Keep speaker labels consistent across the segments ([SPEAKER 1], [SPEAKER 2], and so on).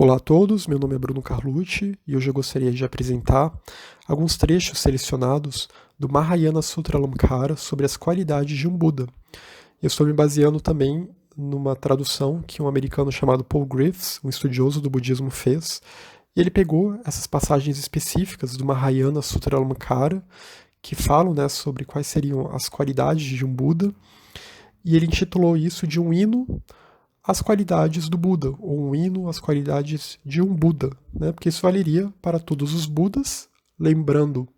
[SPEAKER 1] Olá a todos, meu nome é Bruno Carlucci e hoje eu gostaria de apresentar alguns trechos selecionados do Mahayana Sutralamkara sobre as qualidades de um Buda. Eu estou me baseando também numa tradução que um americano chamado Paul Griffiths, um estudioso do budismo, fez, e ele pegou essas passagens específicas do Mahayana Sutralamkara que falam, sobre quais seriam as qualidades de um Buda, e ele intitulou isso de um hino as qualidades do Buda, ou um hino às qualidades de um Buda, porque isso valeria para todos os Budas, lembrando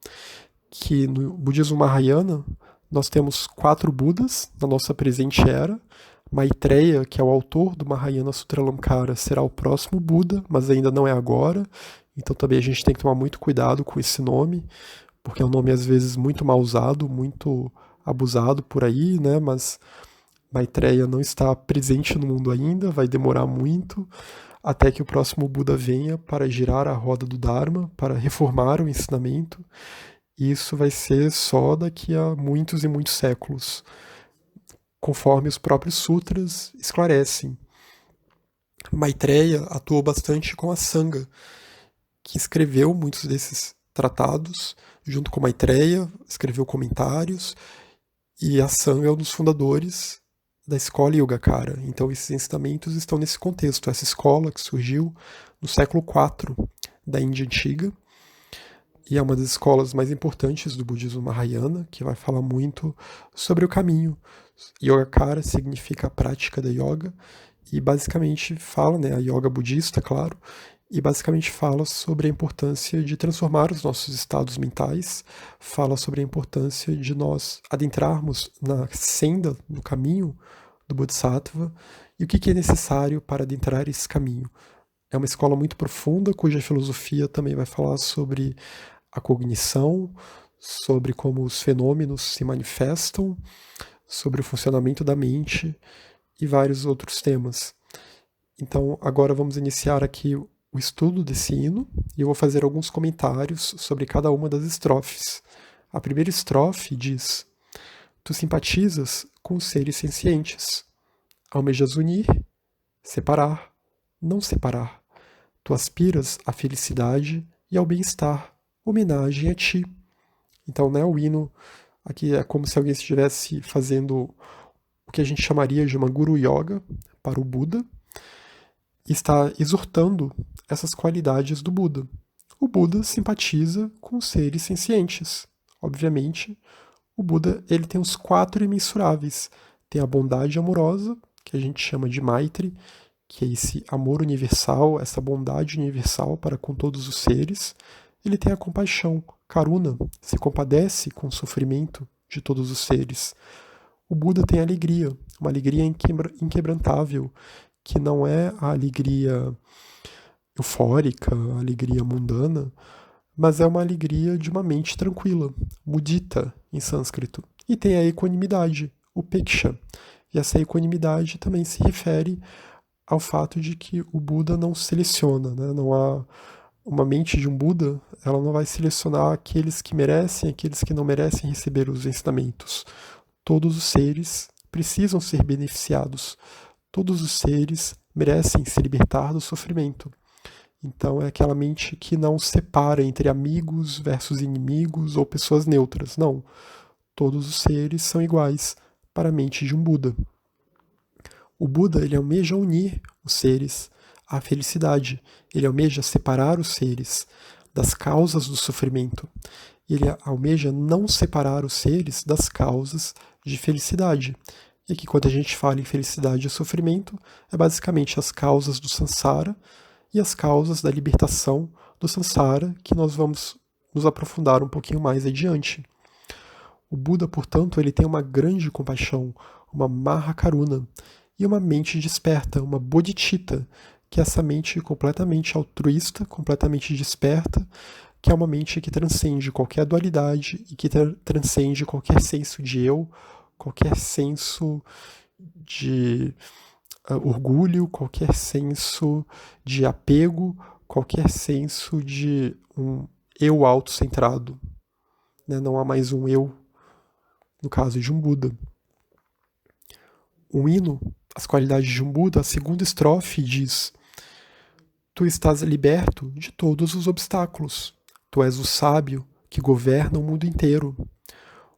[SPEAKER 1] que no budismo Mahayana nós temos 4 Budas na nossa presente era. Maitreya, que é o autor do Mahayana Sutralamkara, será o próximo Buda, mas ainda não é agora, então também a gente tem que tomar muito cuidado com esse nome, porque é um nome às vezes muito mal usado, muito abusado por aí, mas Maitreya não está presente no mundo ainda, vai demorar muito até que o próximo Buda venha para girar a roda do Dharma, para reformar o ensinamento. E isso vai ser só daqui a muitos e muitos séculos, conforme os próprios sutras esclarecem. Maitreya atuou bastante com a Sangha, que escreveu muitos desses tratados, junto com Maitreya, escreveu comentários, e a Sangha é um dos fundadores da escola Yogacara. Então esses ensinamentos estão nesse contexto. Essa escola que surgiu no século IV da Índia Antiga e é uma das escolas mais importantes do budismo Mahayana, que vai falar muito sobre o caminho. Yogacara significa a prática da yoga e basicamente fala, a yoga budista, claro, e basicamente fala sobre a importância de transformar os nossos estados mentais, fala sobre a importância de nós adentrarmos na senda, no caminho do Bodhisattva e o que é necessário para adentrar esse caminho. É uma escola muito profunda, cuja filosofia também vai falar sobre a cognição, sobre como os fenômenos se manifestam, sobre o funcionamento da mente e vários outros temas. Então, agora vamos iniciar aqui o estudo desse hino e eu vou fazer alguns comentários sobre cada uma das estrofes. A primeira estrofe diz: Tu simpatizas com os seres sencientes. Almejas unir, separar, não separar. Tu aspiras à felicidade e ao bem-estar. Homenagem a ti. Então, o hino aqui é como se alguém estivesse fazendo o que a gente chamaria de uma Guru Yoga para o Buda, e está exortando essas qualidades do Buda. O Buda simpatiza com os seres sencientes. Obviamente, o Buda ele tem os 4 imensuráveis. Tem a bondade amorosa, que a gente chama de Maitri, que é esse amor universal, essa bondade universal para com todos os seres. Ele tem a compaixão, Karuna, se compadece com o sofrimento de todos os seres. O Buda tem a alegria, uma alegria inquebrantável, que não é a alegria eufórica, a alegria mundana, mas é uma alegria de uma mente tranquila, mudita em sânscrito. E tem a equanimidade, o peksha. E essa equanimidade também se refere ao fato de que o Buda não seleciona, Não há uma mente de um Buda, ela não vai selecionar aqueles que merecem, aqueles que não merecem receber os ensinamentos. Todos os seres precisam ser beneficiados. Todos os seres merecem se libertar do sofrimento. Então é aquela mente que não separa entre amigos versus inimigos ou pessoas neutras. Não. Todos os seres são iguais para a mente de um Buda. O Buda ele almeja unir os seres à felicidade. Ele almeja separar os seres das causas do sofrimento. Ele almeja não separar os seres das causas de felicidade. E aqui, quando a gente fala em felicidade e sofrimento, é basicamente as causas do samsara e as causas da libertação do samsara, que nós vamos nos aprofundar um pouquinho mais adiante. O Buda, portanto, ele tem uma grande compaixão, uma Mahakaruna, e uma mente desperta, uma bodhicitta, que é essa mente completamente altruísta, completamente desperta, que é uma mente que transcende qualquer dualidade e que transcende qualquer senso de eu, qualquer senso de orgulho, qualquer senso de apego, qualquer senso de um eu autocentrado. Não há mais um eu, no caso de um Buda. Um hino, as qualidades de um Buda, a segunda estrofe diz: Tu estás liberto de todos os obstáculos. Tu és o sábio que governa o mundo inteiro.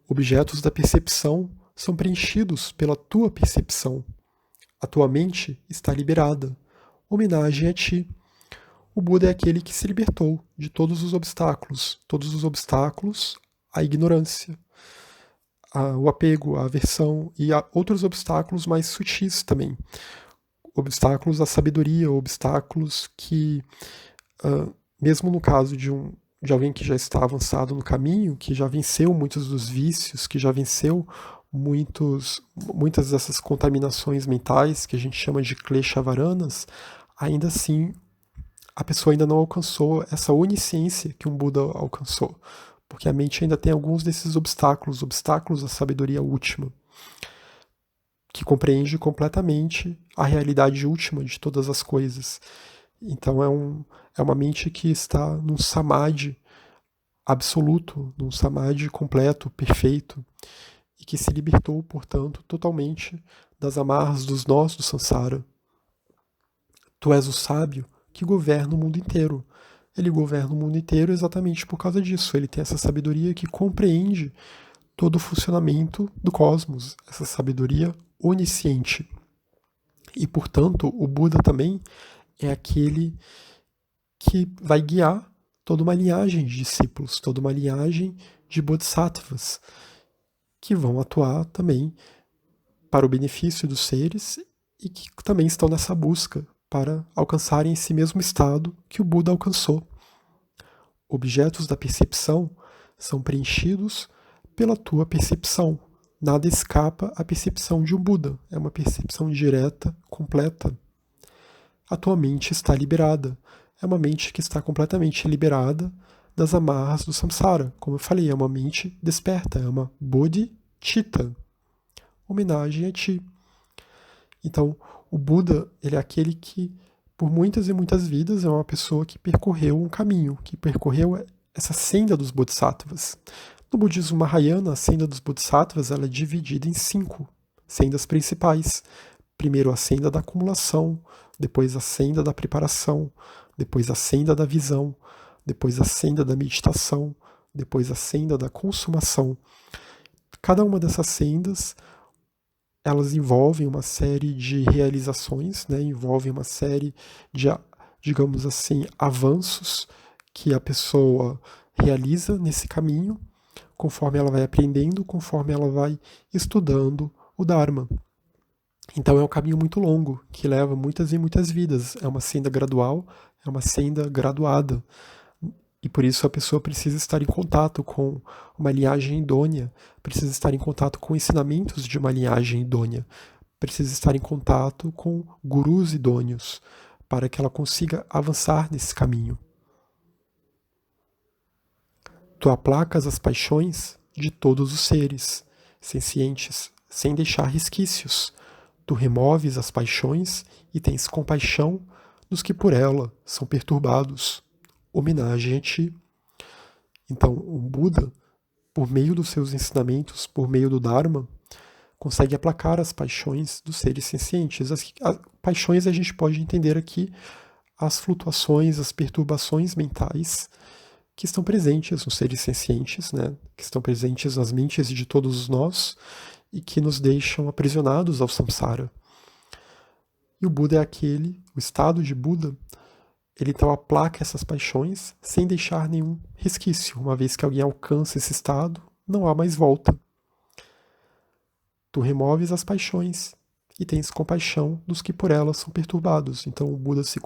[SPEAKER 1] Objetos da percepção são preenchidos pela tua percepção. A tua mente está liberada. Homenagem a ti. O Buda é aquele que se libertou de todos os obstáculos, a ignorância, o apego, a aversão e a outros obstáculos mais sutis também. Obstáculos à sabedoria, obstáculos que, mesmo no caso de alguém que já está avançado no caminho, que já venceu muitos dos vícios, que já venceu muitas dessas contaminações mentais, que a gente chama de kleshavaranas, ainda assim a pessoa ainda não alcançou essa onisciência que um Buda alcançou, porque a mente ainda tem alguns desses obstáculos à sabedoria última, que compreende completamente a realidade última de todas as coisas. Então é uma mente que está num samadhi absoluto, num samadhi completo, perfeito, e que se libertou, portanto, totalmente das amarras dos nós do samsara. Tu és o sábio que governa o mundo inteiro. Ele governa o mundo inteiro exatamente por causa disso. Ele tem essa sabedoria que compreende todo o funcionamento do cosmos, essa sabedoria onisciente. E, portanto, o Buda também é aquele que vai guiar toda uma linhagem de discípulos, toda uma linhagem de bodhisattvas, que vão atuar também para o benefício dos seres e que também estão nessa busca para alcançarem esse mesmo estado que o Buda alcançou. Objetos da percepção são preenchidos pela tua percepção. Nada escapa à percepção de um Buda. É uma percepção direta, completa. A tua mente está liberada. É uma mente que está completamente liberada das amarras do samsara. Como eu falei, é uma mente desperta, é uma bodhicitta. Homenagem a ti. Então, o Buda, ele é aquele que, por muitas e muitas vidas, é uma pessoa que percorreu um caminho, que percorreu essa senda dos bodhisattvas. No budismo Mahayana, a senda dos bodhisattvas ela é dividida em 5 sendas principais. Primeiro a senda da acumulação, depois a senda da preparação, depois a senda da visão, depois a senda da meditação, depois a senda da consumação. Cada uma dessas sendas elas envolvem uma série de realizações, né? Envolvem uma série de, digamos assim, avanços que a pessoa realiza nesse caminho, conforme ela vai aprendendo, conforme ela vai estudando o Dharma. Então é um caminho muito longo, que leva muitas e muitas vidas. É uma senda gradual, é uma senda graduada. E por isso a pessoa precisa estar em contato com uma linhagem idônea, precisa estar em contato com ensinamentos de uma linhagem idônea, precisa estar em contato com gurus idôneos, para que ela consiga avançar nesse caminho. Tu aplacas as paixões de todos os seres sencientes, sem deixar resquícios. Tu removes as paixões e tens compaixão dos que por ela são perturbados. Homenagem a ti. Então, o Buda, por meio dos seus ensinamentos, por meio do Dharma, consegue aplacar as paixões dos seres sencientes. As paixões a gente pode entender aqui as flutuações, as perturbações mentais que estão presentes nos seres sencientes, né? Que estão presentes nas mentes de todos nós e que nos deixam aprisionados ao samsara. E o Buda é aquele, o estado de Buda, ele então aplaca essas paixões sem deixar nenhum resquício. Uma vez que alguém alcança esse estado, não há mais volta. Tu removes as paixões e tens compaixão dos que por elas são perturbados. Então o Buda se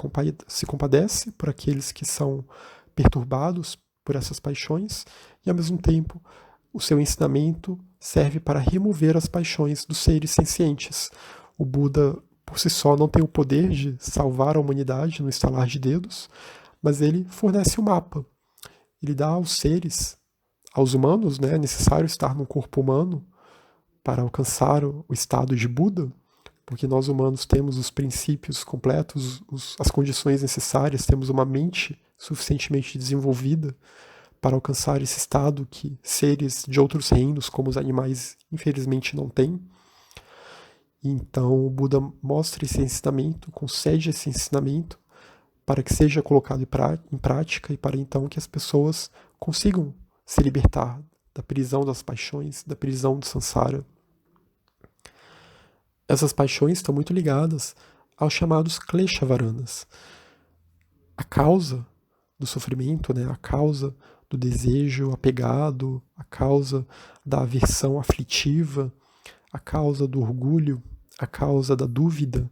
[SPEAKER 1] compadece por aqueles que são perturbados por essas paixões e, ao mesmo tempo, o seu ensinamento serve para remover as paixões dos seres sencientes. O Buda por si só não tem o poder de salvar a humanidade no estalar de dedos, mas ele fornece o mapa. Ele dá aos seres, aos humanos, né, é necessário estar no corpo humano para alcançar o estado de Buda, porque nós humanos temos os princípios completos, as condições necessárias, temos uma mente suficientemente desenvolvida para alcançar esse estado que seres de outros reinos, como os animais, infelizmente não têm. Então o Buda mostra esse ensinamento, concede esse ensinamento para que seja colocado em prática e para então que as pessoas consigam se libertar da prisão das paixões, da prisão do samsara. Essas paixões estão muito ligadas aos chamados kleshavaranas. A causa do sofrimento, né? A causa do desejo apegado, a causa da aversão aflitiva, a causa do orgulho, a causa da dúvida,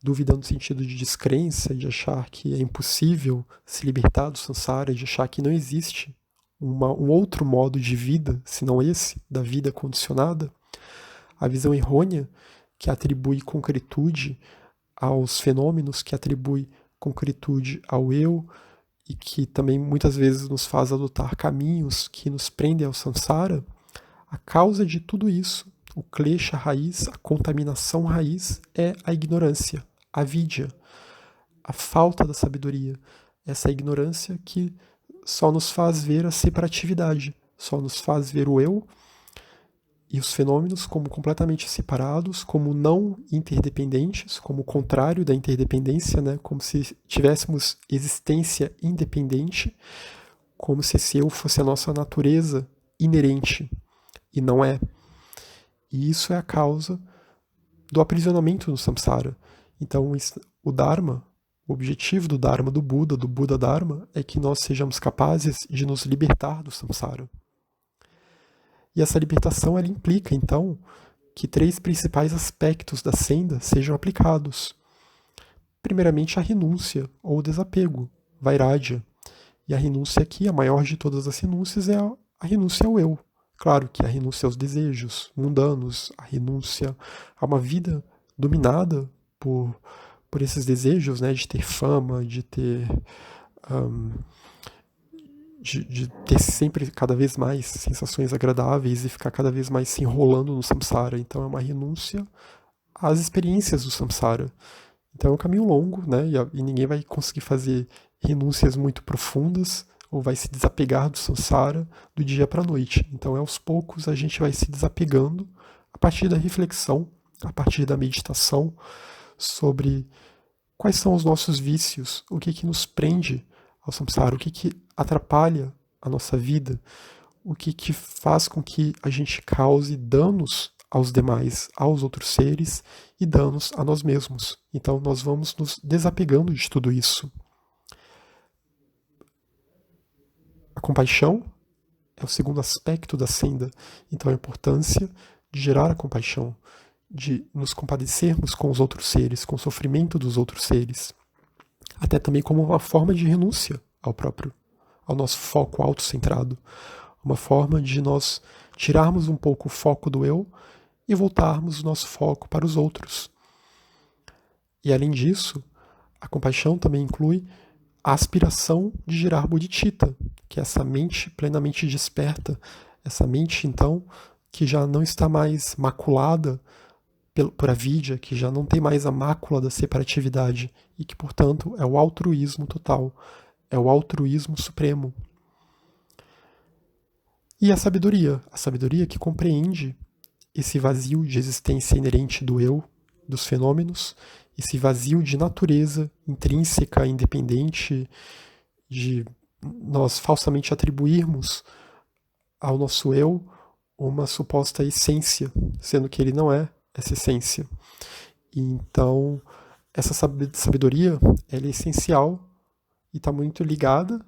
[SPEAKER 1] dúvida no sentido de descrença, de achar que é impossível se libertar do samsara, de achar que não existe um outro modo de vida, senão esse, da vida condicionada. A visão errônea que atribui concretude aos fenômenos, que atribui concretude ao eu, e que também muitas vezes nos faz adotar caminhos que nos prendem ao samsara, a causa de tudo isso, o klesha raiz, a contaminação raiz, é a ignorância, a vidya, a falta da sabedoria. Essa ignorância que só nos faz ver a separatividade, só nos faz ver o eu e os fenômenos como completamente separados, como não interdependentes, como o contrário da interdependência, né? Como se tivéssemos existência independente, como se esse eu fosse a nossa natureza inerente, e não é. E isso é a causa do aprisionamento no samsara. Então, o Dharma, o objetivo do Dharma do Buda Dharma, é que nós sejamos capazes de nos libertar do samsara. E essa libertação ela implica, então, que 3 principais aspectos da senda sejam aplicados. Primeiramente, a renúncia, ou o desapego, vairagya. E a renúncia aqui, a maior de todas as renúncias, é a renúncia ao eu. Claro que a renúncia aos desejos mundanos, a renúncia a uma vida dominada por esses desejos, né, de ter fama, de ter... De ter sempre cada vez mais sensações agradáveis e ficar cada vez mais se enrolando no samsara. Então é uma renúncia às experiências do samsara. Então é um caminho longo, né? E ninguém vai conseguir fazer renúncias muito profundas ou vai se desapegar do samsara do dia para a noite. Então aos poucos a gente vai se desapegando a partir da reflexão, a partir da meditação sobre quais são os nossos vícios, o que nos prende ao samsara, o que atrapalha a nossa vida, o que faz com que a gente cause danos aos demais, aos outros seres e danos a nós mesmos. Então nós vamos nos desapegando de tudo isso. A compaixão é o segundo aspecto da senda. Então a importância de gerar a compaixão, de nos compadecermos com os outros seres, com o sofrimento dos outros seres. Até também como uma forma de renúncia ao nosso foco autocentrado. Uma forma de nós tirarmos um pouco o foco do eu e voltarmos o nosso foco para os outros. E além disso, a compaixão também inclui a aspiração de gerar bodhicitta, que é essa mente plenamente desperta, essa mente, então, que já não está mais maculada por avidya, que já não tem mais a mácula da separatividade e que, portanto, é o altruísmo total, é o altruísmo supremo. E a sabedoria que compreende esse vazio de existência inerente do eu, dos fenômenos, esse vazio de natureza intrínseca, independente, de nós falsamente atribuirmos ao nosso eu uma suposta essência, sendo que ele não é essa essência. E então, essa sabedoria ela é essencial e está muito ligada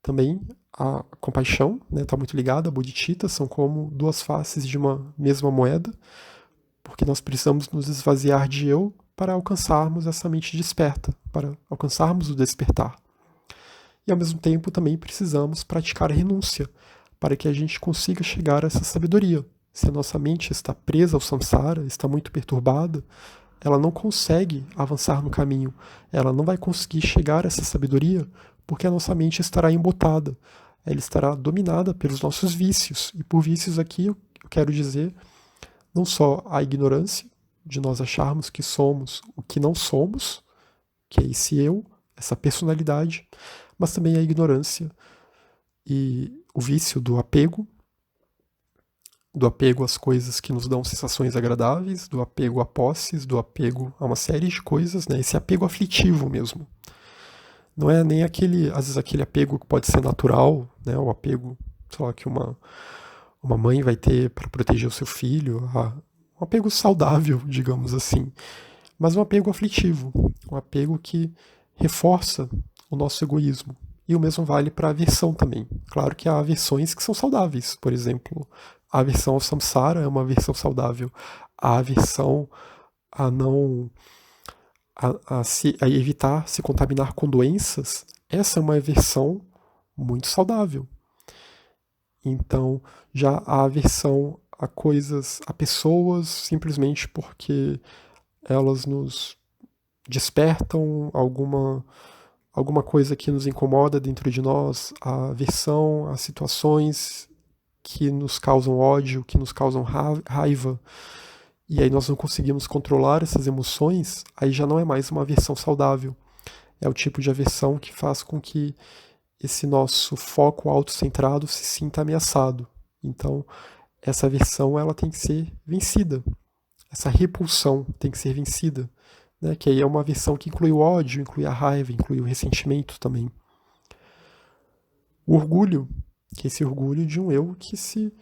[SPEAKER 1] também à compaixão, está muito ligada à bodhicitta, são como 2 faces de uma mesma moeda, porque nós precisamos nos esvaziar de eu para alcançarmos essa mente desperta, para alcançarmos o despertar. E ao mesmo tempo também precisamos praticar a renúncia, para que a gente consiga chegar a essa sabedoria. Se a nossa mente está presa ao samsara, está muito perturbada, ela não consegue avançar no caminho, ela não vai conseguir chegar a essa sabedoria, porque a nossa mente estará embotada, ela estará dominada pelos nossos vícios. E por vícios aqui eu quero dizer não só a ignorância, de nós acharmos que somos o que não somos, que é esse eu, essa personalidade, mas também a ignorância e o vício do apego às coisas que nos dão sensações agradáveis, do apego a posses, do apego a uma série de coisas, né? Esse apego aflitivo mesmo. Não é nem aquele, às vezes, aquele apego que pode ser natural, né? O apego, sei lá, que uma mãe vai ter para proteger o seu filho, um apego saudável, digamos assim, mas um apego aflitivo, um apego que reforça o nosso egoísmo. E o mesmo vale para a aversão também. Claro que há aversões que são saudáveis. Por exemplo, a aversão ao samsara é uma aversão saudável. A aversão a não a evitar se contaminar com doenças, essa é uma aversão muito saudável. Então, já a aversão a coisas, a pessoas, simplesmente porque elas nos despertam alguma coisa que nos incomoda dentro de nós, a aversão a situações que nos causam ódio, que nos causam raiva, e aí nós não conseguimos controlar essas emoções, aí já não é mais uma aversão saudável. É o tipo de aversão que faz com que esse nosso foco autocentrado se sinta ameaçado. Então, essa aversão ela tem que ser vencida. Essa repulsão tem que ser vencida. Né? Que aí é uma aversão que inclui o ódio, inclui a raiva, inclui o ressentimento também. O orgulho, que é esse orgulho de um eu que se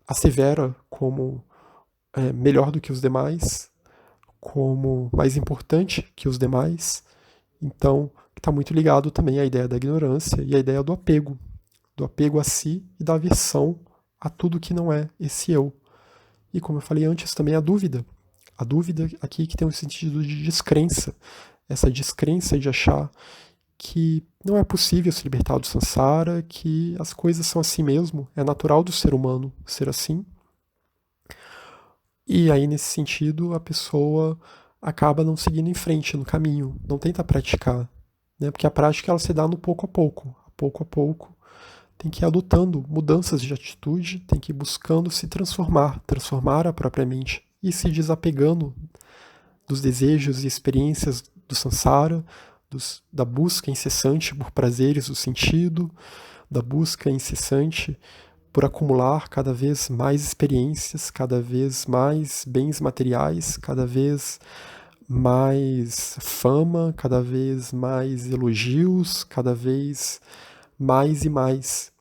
[SPEAKER 1] assevera como melhor do que os demais, como mais importante que os demais. Então, está muito ligado também à ideia da ignorância e à ideia do apego a si e da aversão a tudo que não é esse eu. E como eu falei antes, também a dúvida aqui que tem um sentido de descrença, essa descrença de achar que não é possível se libertar do samsara, que as coisas são assim mesmo, é natural do ser humano ser assim. E aí, nesse sentido, a pessoa acaba não seguindo em frente no caminho, não tenta praticar, né? Porque a prática ela se dá no pouco a pouco, tem que ir adotando mudanças de atitude, tem que ir buscando se transformar a própria mente e se desapegando dos desejos e experiências do samsara, da busca incessante por prazeres do sentido, da busca incessante por acumular cada vez mais experiências, cada vez mais bens materiais, cada vez mais fama, cada vez mais elogios, cada vez mais e mais.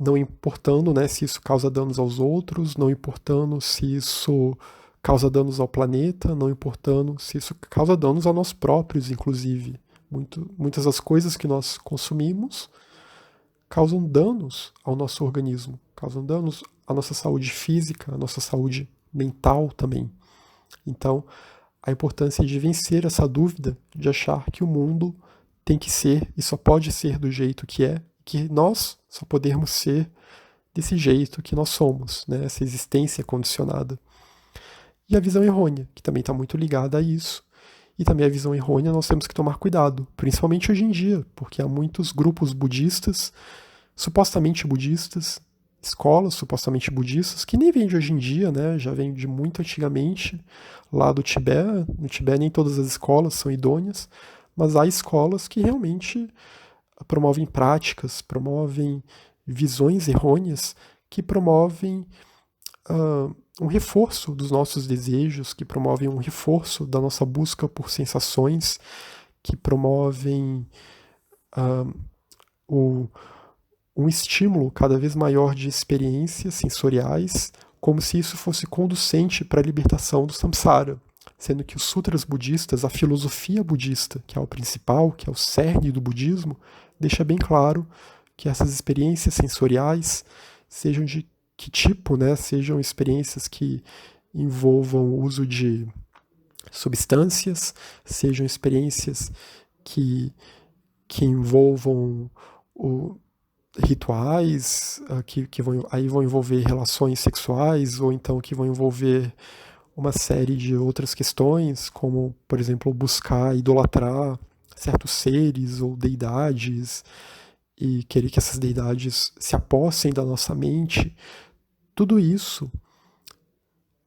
[SPEAKER 1] Não importando, né, se isso causa danos aos outros, não importando se isso causa danos ao planeta, não importando se isso causa danos a nós próprios, inclusive. Muitas das coisas que nós consumimos causam danos ao nosso organismo, causam danos à nossa saúde física, à nossa saúde mental também. Então, a importância de vencer essa dúvida de achar que o mundo tem que ser e só pode ser do jeito que é, que nós só podemos ser desse jeito que nós somos, né? Essa existência condicionada. E a visão errônea, que também está muito ligada a isso. E também a visão errônea nós temos que tomar cuidado, principalmente hoje em dia, porque há muitos grupos budistas, supostamente budistas, escolas supostamente budistas, que nem vêm de hoje em dia, né? Já vêm de muito antigamente, lá do Tibete. No Tibete nem todas as escolas são idôneas, mas há escolas que realmente promovem práticas, promovem visões errôneas, que promovem um reforço dos nossos desejos, que promovem um reforço da nossa busca por sensações, que promovem um estímulo cada vez maior de experiências sensoriais, como se isso fosse conducente para a libertação do samsara, sendo que os sutras budistas, a filosofia budista, que é o principal, que é o cerne do budismo, deixa bem claro que essas experiências sensoriais, sejam de que tipo, né, sejam experiências que envolvam o uso de substâncias, sejam experiências que envolvam rituais que vão envolver relações sexuais, ou então que vão envolver uma série de outras questões, como, por exemplo, buscar idolatrar certos seres ou deidades e querer que essas deidades se apossem da nossa mente. Tudo isso,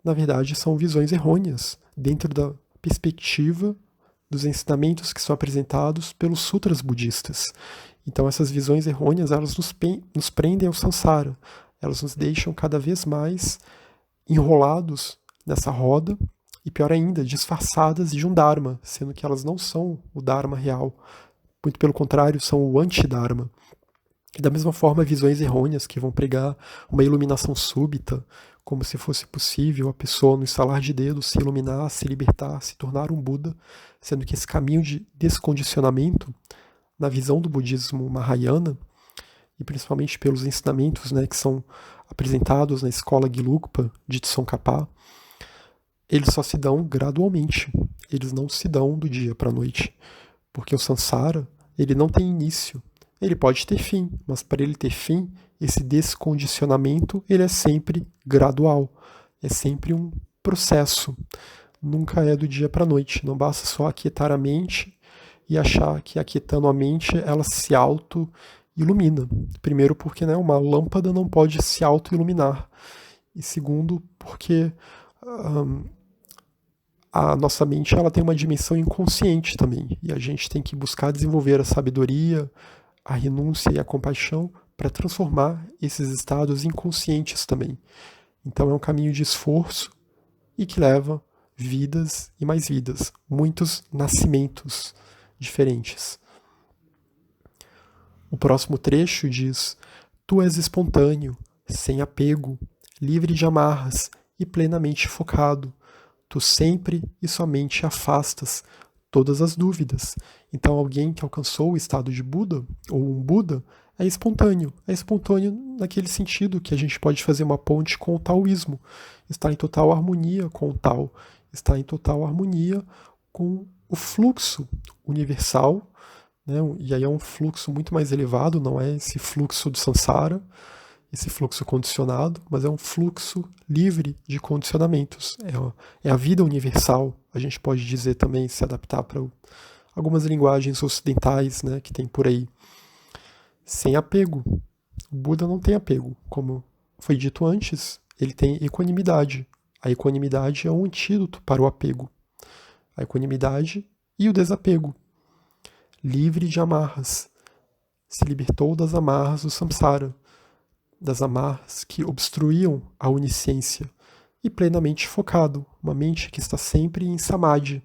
[SPEAKER 1] na verdade, são visões errôneas dentro da perspectiva dos ensinamentos que são apresentados pelos sutras budistas. Então essas visões errôneas, elas nos prendem ao samsara, elas nos deixam cada vez mais enrolados nessa roda e, pior ainda, disfarçadas de um dharma, sendo que elas não são o dharma real. muito pelo contrário, são o anti-dharma. E da mesma forma, visões errôneas que vão pregar uma iluminação súbita, como se fosse possível a pessoa, no estalar de dedos, se iluminar, se libertar, se tornar um Buda, sendo que esse caminho de descondicionamento, na visão do budismo Mahayana, e principalmente pelos ensinamentos, né, que são apresentados na escola Gelugpa de Tsongkhapa, eles só se dão gradualmente, eles não se dão do dia para a noite, porque o samsara, ele não tem início, ele pode ter fim, mas para ele ter fim, esse descondicionamento, ele é sempre gradual, é sempre um processo, nunca é do dia para a noite, não basta só aquietar a mente e achar que aquietando a mente ela se auto-ilumina. Primeiro porque, né, uma lâmpada não pode se auto-iluminar, e segundo porque a nossa mente ela tem uma dimensão inconsciente também, e a gente tem que buscar desenvolver a sabedoria, a renúncia e a compaixão para transformar esses estados inconscientes também. Então é um caminho de esforço e que leva vidas e mais vidas, muitos nascimentos diferentes. O próximo trecho diz: Tu és espontâneo, sem apego, livre de amarras e plenamente focado. Tu sempre e somente afastas todas as dúvidas. Então, alguém que alcançou o estado de Buda, ou um Buda, é espontâneo. É espontâneo naquele sentido que a gente pode fazer uma ponte com o taoísmo. Está em total harmonia com o Tao. Está em total harmonia com o fluxo universal, né? E aí é um fluxo muito mais elevado, não é esse fluxo do samsara, esse fluxo condicionado, mas é um fluxo livre de condicionamentos. É a vida universal, a gente pode dizer também, se adaptar para algumas linguagens ocidentais, né, que tem por aí. Sem apego. O Buda não tem apego. Como foi dito antes, ele tem equanimidade. A equanimidade é um antídoto para o apego. A equanimidade e o desapego. Livre de amarras. Se libertou das amarras do samsara, das amarras que obstruíam a onisciência, e plenamente focado, uma mente que está sempre em samadhi,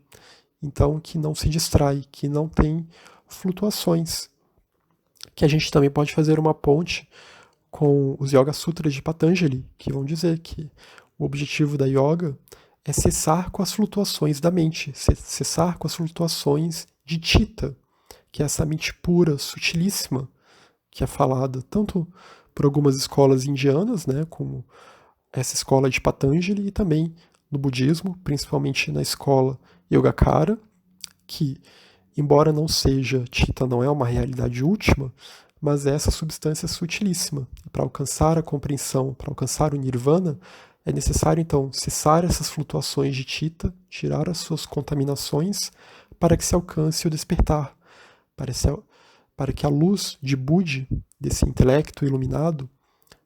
[SPEAKER 1] então que não se distrai, que não tem flutuações. Que a gente também pode fazer uma ponte com os Yoga Sutras de Patanjali, que vão dizer que o objetivo da yoga é cessar com as flutuações da mente, cessar com as flutuações de Chitta, que é essa mente pura, sutilíssima, que é falada tanto por algumas escolas indianas, né, como essa escola de Patanjali, e também no budismo, principalmente na escola Yogacara, que, embora não seja, Chitta não é uma realidade última, mas é essa substância sutilíssima. Para alcançar a compreensão, para alcançar o Nirvana, é necessário, então, cessar essas flutuações de Chitta, tirar as suas contaminações, para que se alcance o despertar, para que a luz de Budi, desse intelecto iluminado,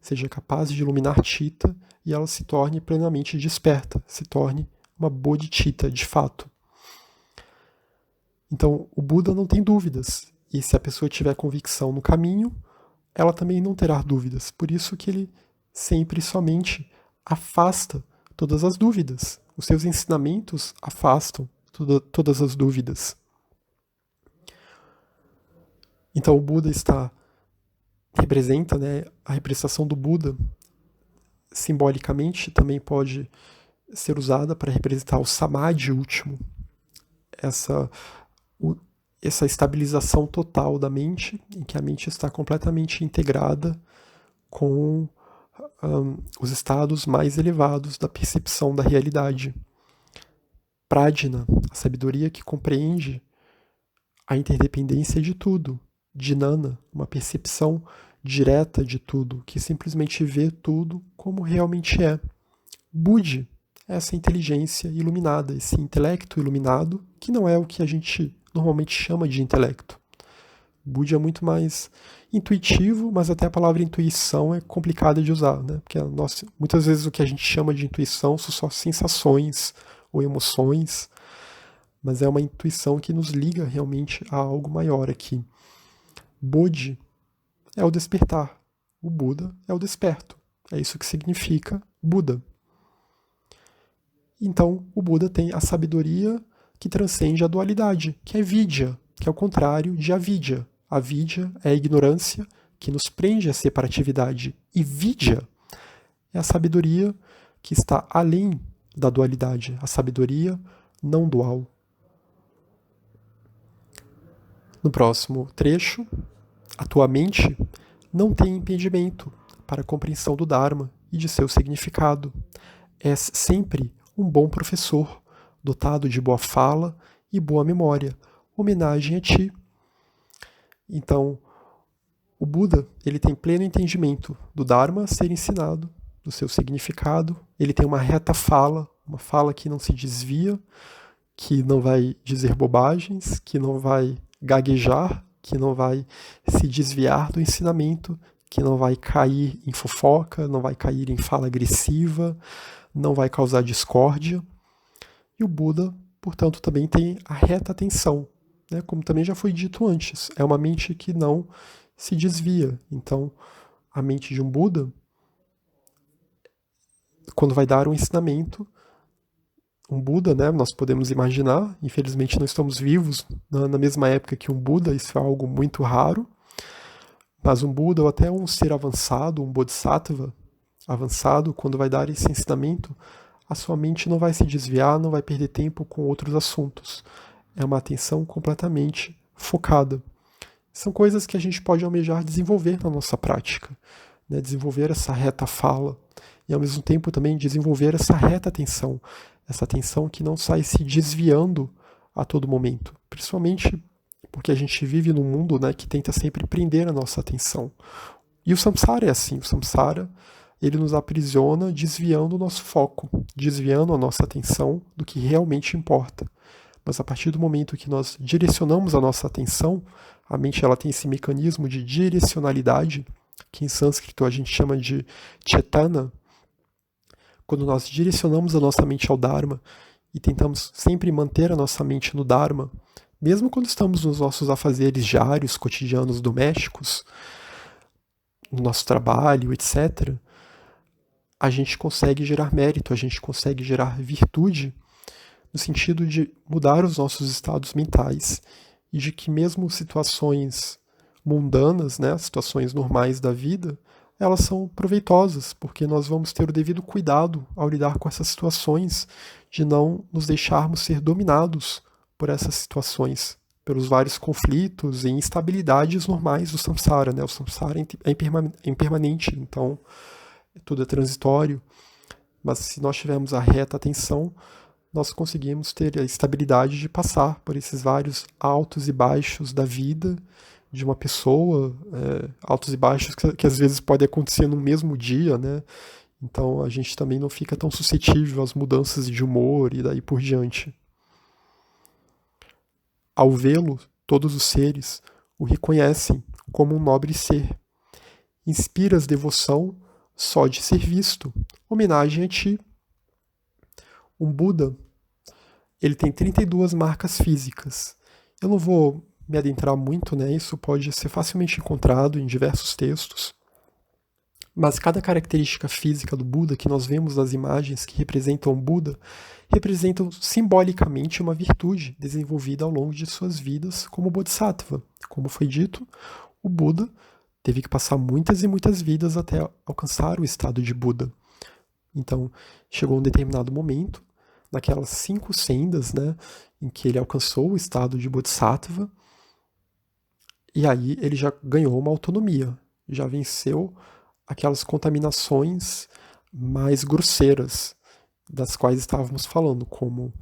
[SPEAKER 1] seja capaz de iluminar Chitta e ela se torne plenamente desperta, se torne uma Bodhicitta de fato. Então, o Buda não tem dúvidas, e se a pessoa tiver convicção no caminho, ela também não terá dúvidas. Por isso que ele sempre e somente afasta todas as dúvidas. Os seus ensinamentos afastam todas as dúvidas. Então o Buda representa, né, a representação do Buda simbolicamente também pode ser usada para representar o Samadhi último, essa estabilização total da mente, em que a mente está completamente integrada com os estados mais elevados da percepção da realidade. Prajna, a sabedoria que compreende a interdependência de tudo. Dhyana, uma percepção direta de tudo, que simplesmente vê tudo como realmente é. Budi, essa inteligência iluminada, esse intelecto iluminado, que não é o que a gente normalmente chama de intelecto. Budi é muito mais intuitivo, mas até a palavra intuição é complicada de usar, né? Porque muitas vezes o que a gente chama de intuição são só sensações ou emoções, mas é uma intuição que nos liga realmente a algo maior aqui. Bodhi é o despertar. O Buda é o desperto. É isso que significa Buda. Então, o Buda tem a sabedoria que transcende a dualidade, que é Vidya, que é o contrário de avidya. Avidya é a ignorância que nos prende à separatividade, e vidya é a sabedoria que está além da dualidade, a sabedoria não dual. No próximo trecho, a tua mente não tem impedimento para a compreensão do Dharma e de seu significado. És sempre um bom professor, dotado de boa fala e boa memória. Homenagem a ti. Então, o Buda, ele tem pleno entendimento do Dharma a ser ensinado, do seu significado. Ele tem uma reta fala, uma fala que não se desvia, que não vai dizer bobagens, que não vai gaguejar, que não vai se desviar do ensinamento, que não vai cair em fofoca, não vai cair em fala agressiva, não vai causar discórdia. E o Buda, portanto, também tem a reta atenção, né? Como também já foi dito antes, é uma mente que não se desvia. Então, a mente de um Buda, quando vai dar um ensinamento, um Buda, né, nós podemos imaginar, infelizmente não estamos vivos na mesma época que um Buda, isso é algo muito raro, mas um Buda ou até um ser avançado, um Bodhisattva avançado, quando vai dar esse ensinamento, a sua mente não vai se desviar, não vai perder tempo com outros assuntos. É uma atenção completamente focada. São coisas que a gente pode almejar desenvolver na nossa prática, né? Desenvolver essa reta fala e ao mesmo tempo também desenvolver essa reta atenção, essa atenção que não sai se desviando a todo momento, principalmente porque a gente vive num mundo, né, que tenta sempre prender a nossa atenção. E o samsara é assim, o samsara ele nos aprisiona desviando o nosso foco, desviando a nossa atenção do que realmente importa. Mas a partir do momento que nós direcionamos a nossa atenção, a mente ela tem esse mecanismo de direcionalidade, que em sânscrito a gente chama de cetana. Quando nós direcionamos a nossa mente ao Dharma e tentamos sempre manter a nossa mente no Dharma, mesmo quando estamos nos nossos afazeres diários, cotidianos, domésticos, no nosso trabalho, etc., a gente consegue gerar mérito, a gente consegue gerar virtude, no sentido de mudar os nossos estados mentais e de que mesmo situações mundanas, né, situações normais da vida, elas são proveitosas, porque nós vamos ter o devido cuidado ao lidar com essas situações, de não nos deixarmos ser dominados por essas situações, pelos vários conflitos e instabilidades normais do samsara, né? O samsara é impermanente, então tudo é transitório, mas se nós tivermos a reta atenção, nós conseguimos ter a estabilidade de passar por esses vários altos e baixos da vida de uma pessoa, altos e baixos que às vezes podem acontecer no mesmo dia, né? Então a gente também não fica tão suscetível às mudanças de humor e daí por diante. Ao vê-lo, todos os seres o reconhecem como um nobre ser. Inspiras devoção só de ser visto. Homenagem a ti. Um Buda, ele tem 32 marcas físicas. Eu não vou me adentrar muito, né? Isso pode ser facilmente encontrado em diversos textos. Mas cada característica física do Buda que nós vemos nas imagens que representam o Buda, representam simbolicamente uma virtude desenvolvida ao longo de suas vidas como Bodhisattva. Como foi dito, o Buda teve que passar muitas e muitas vidas até alcançar o estado de Buda. Então, chegou um determinado momento, naquelas 5 sendas, né, em que ele alcançou o estado de Bodhisattva, e aí ele já ganhou uma autonomia, já venceu aquelas contaminações mais grosseiras das quais estávamos falando, como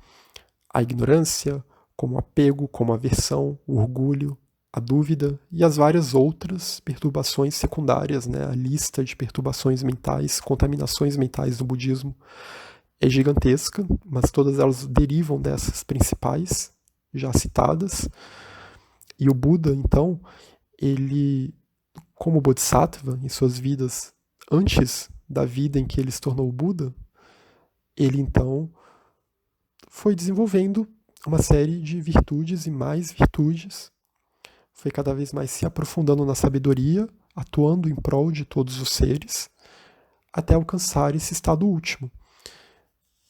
[SPEAKER 1] a ignorância, como o apego, como a aversão, o orgulho, a dúvida e as várias outras perturbações secundárias, né? A lista de perturbações mentais, contaminações mentais do budismo é gigantesca, mas todas elas derivam dessas principais já citadas. E o Buda, então, ele, como Bodhisattva, em suas vidas antes da vida em que ele se tornou Buda, ele então foi desenvolvendo uma série de virtudes e mais virtudes, foi cada vez mais se aprofundando na sabedoria, atuando em prol de todos os seres, até alcançar esse estado último.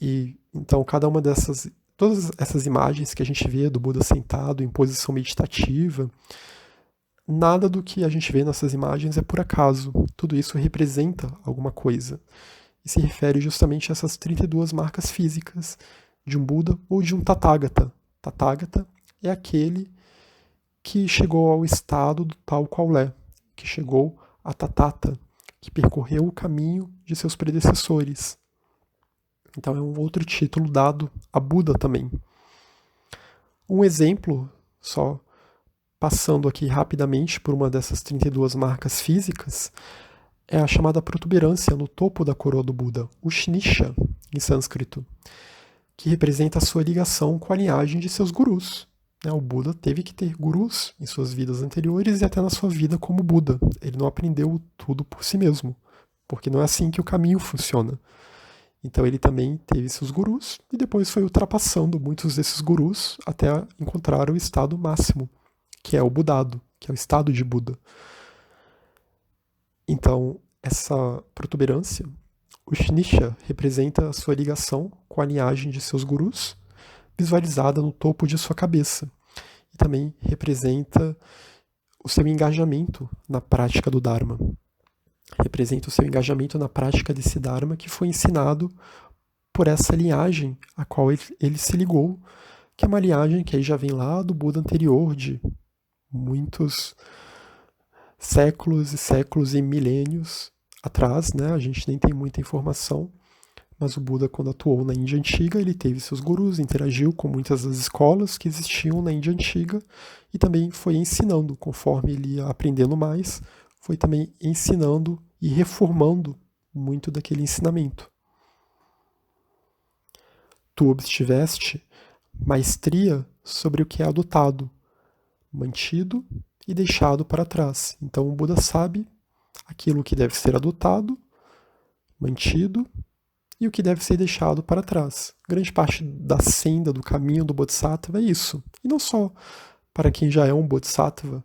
[SPEAKER 1] E então cada uma dessas todas essas imagens que a gente vê do Buda sentado em posição meditativa, nada do que a gente vê nessas imagens é por acaso. Tudo isso representa alguma coisa. E se refere justamente a essas 32 marcas físicas de um Buda ou de um Tathagata. Tathagata é aquele que chegou ao estado do tal qual é, que chegou a Tatata, que percorreu o caminho de seus predecessores. Então é um outro título dado a Buda também. Um exemplo, só passando aqui rapidamente por uma dessas 32 marcas físicas, é a chamada protuberância no topo da coroa do Buda, o Shnisha, em sânscrito, que representa a sua ligação com a linhagem de seus gurus. O Buda teve que ter gurus em suas vidas anteriores e até na sua vida como Buda. Ele não aprendeu tudo por si mesmo, porque não é assim que o caminho funciona. Então ele também teve seus gurus e depois foi ultrapassando muitos desses gurus até encontrar o estado máximo, que é o Budado, que é o estado de Buda. Então, essa protuberância, o Shnisha, representa a sua ligação com a linhagem de seus gurus, visualizada no topo de sua cabeça. E também representa o seu engajamento na prática do Dharma. Representa o seu engajamento na prática desse Dharma que foi ensinado por essa linhagem a qual ele se ligou, que é uma linhagem que aí já vem lá do Buda anterior, de muitos séculos e séculos e milênios atrás, né? A gente nem tem muita informação, mas o Buda, quando atuou na Índia Antiga, ele teve seus gurus, interagiu com muitas das escolas que existiam na Índia Antiga e também foi ensinando, conforme ele ia aprendendo mais, foi também ensinando e reformando muito daquele ensinamento. Tu obtiveste maestria sobre o que é adotado, mantido e deixado para trás. Então o Buda sabe aquilo que deve ser adotado, mantido e o que deve ser deixado para trás. Grande parte da senda, do caminho do Bodhisattva é isso. E não só para quem já é um Bodhisattva,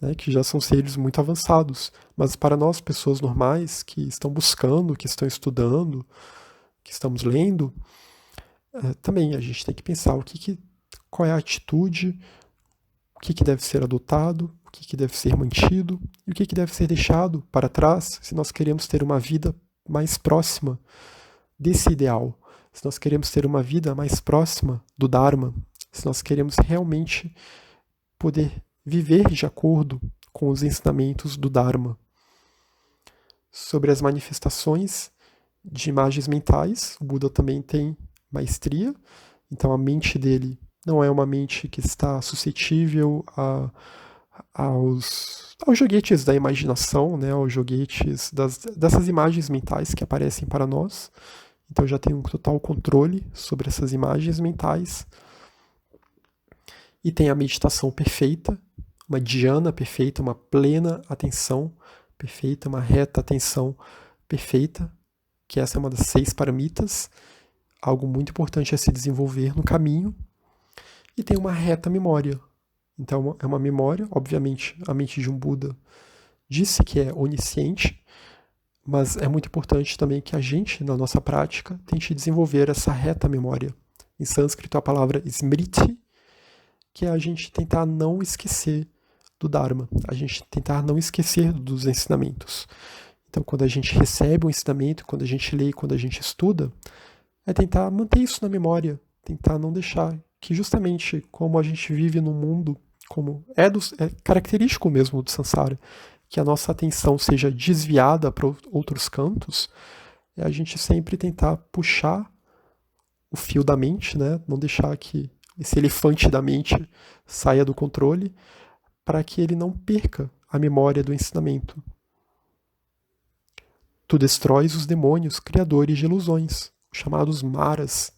[SPEAKER 1] né, que já são seres muito avançados, mas para nós, pessoas normais, que estão buscando, que estão estudando, que estamos lendo, também a gente tem que pensar qual é a atitude, o que deve ser adotado, o que deve ser mantido e o que deve ser deixado para trás se nós queremos ter uma vida mais próxima desse ideal, se nós queremos ter uma vida mais próxima do Dharma, se nós queremos realmente poder viver de acordo com os ensinamentos do Dharma. Sobre as manifestações de imagens mentais, o Buda também tem maestria, então a mente dele não é uma mente que está suscetível aos joguetes da imaginação, né, aos joguetes dessas imagens mentais que aparecem para nós. Então já tem um total controle sobre essas imagens mentais. E tem a meditação perfeita, uma dhyana perfeita, uma plena atenção perfeita, uma reta atenção perfeita, que essa é uma das 6 paramitas, algo muito importante a se desenvolver no caminho. E tem uma reta memória. Então é uma memória, obviamente, a mente de um Buda disse que é onisciente, mas é muito importante também que a gente, na nossa prática, tente desenvolver essa reta memória. Em sânscrito, a palavra smriti, que é a gente tentar não esquecer do Dharma, a gente tentar não esquecer dos ensinamentos. Então, quando a gente recebe um ensinamento, quando a gente lê, quando a gente estuda, é tentar manter isso na memória, tentar não deixar que justamente como a gente vive num mundo, como é característico mesmo do Sansara, que a nossa atenção seja desviada para outros cantos, é a gente sempre tentar puxar o fio da mente, né? Não deixar que esse elefante da mente saia do controle, para que ele não perca a memória do ensinamento. Tu destróis os demônios criadores de ilusões, chamados maras,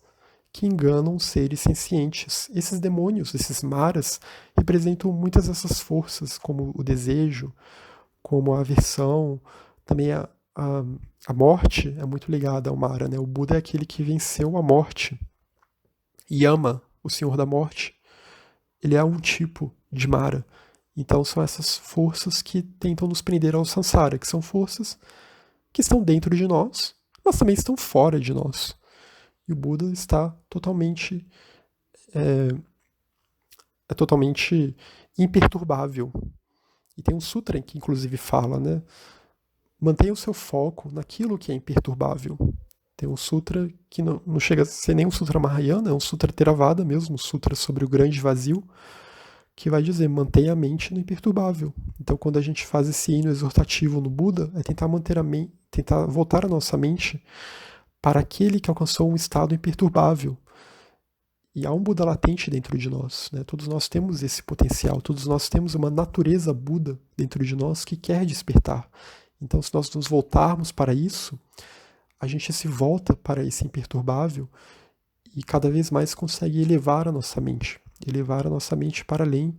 [SPEAKER 1] que enganam seres sencientes. Esses demônios, esses maras, representam muitas dessas forças, como o desejo, como a aversão, também a morte é muito ligada ao Mara, né? O Buda é aquele que venceu a morte. Yama, o Senhor da Morte, ele é um tipo de Mara. Então são essas forças que tentam nos prender ao Sansara, que são forças que estão dentro de nós, mas também estão fora de nós. E o Buda está totalmente é totalmente imperturbável. E tem um sutra que inclusive fala, né? Mantenha o seu foco naquilo que é imperturbável. Tem um sutra que não chega a ser nem um sutra Mahayana, é um sutra Theravada mesmo, um sutra sobre o grande vazio, que vai dizer, mantenha a mente no imperturbável. Então, quando a gente faz esse hino exortativo no Buda, é tentar manter tentar voltar a nossa mente para aquele que alcançou um estado imperturbável. E há um Buda latente dentro de nós, né? Todos nós temos esse potencial, todos nós temos uma natureza Buda dentro de nós que quer despertar. Então, se nós nos voltarmos para isso, a gente se volta para esse imperturbável e cada vez mais consegue elevar a nossa mente para além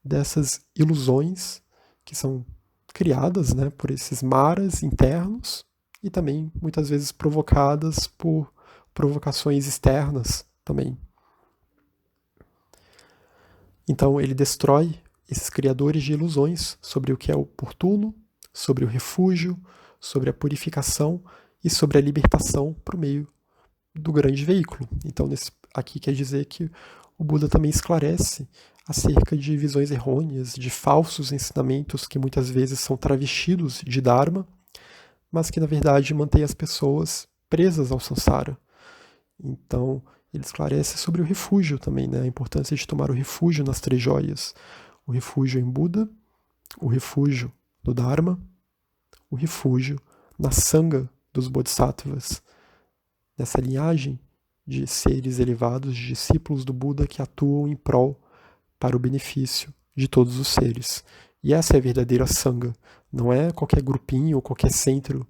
[SPEAKER 1] dessas ilusões que são criadas, né, por esses maras internos e também muitas vezes provocadas por provocações externas também. Então ele destrói esses criadores de ilusões sobre o que é oportuno, sobre o refúgio, sobre a purificação e sobre a libertação por meio do grande veículo. Então aqui quer dizer que o Buda também esclarece acerca de visões errôneas, de falsos ensinamentos que muitas vezes são travestidos de Dharma, mas que na verdade mantêm as pessoas presas ao samsara. Então, ele esclarece sobre o refúgio também, né? A importância de tomar o refúgio nas três joias. O refúgio em Buda, o refúgio no Dharma, o refúgio na Sangha dos Bodhisattvas, nessa linhagem de seres elevados, de discípulos do Buda que atuam em prol para o benefício de todos os seres. E essa é a verdadeira Sangha, não é qualquer grupinho ou qualquer centro.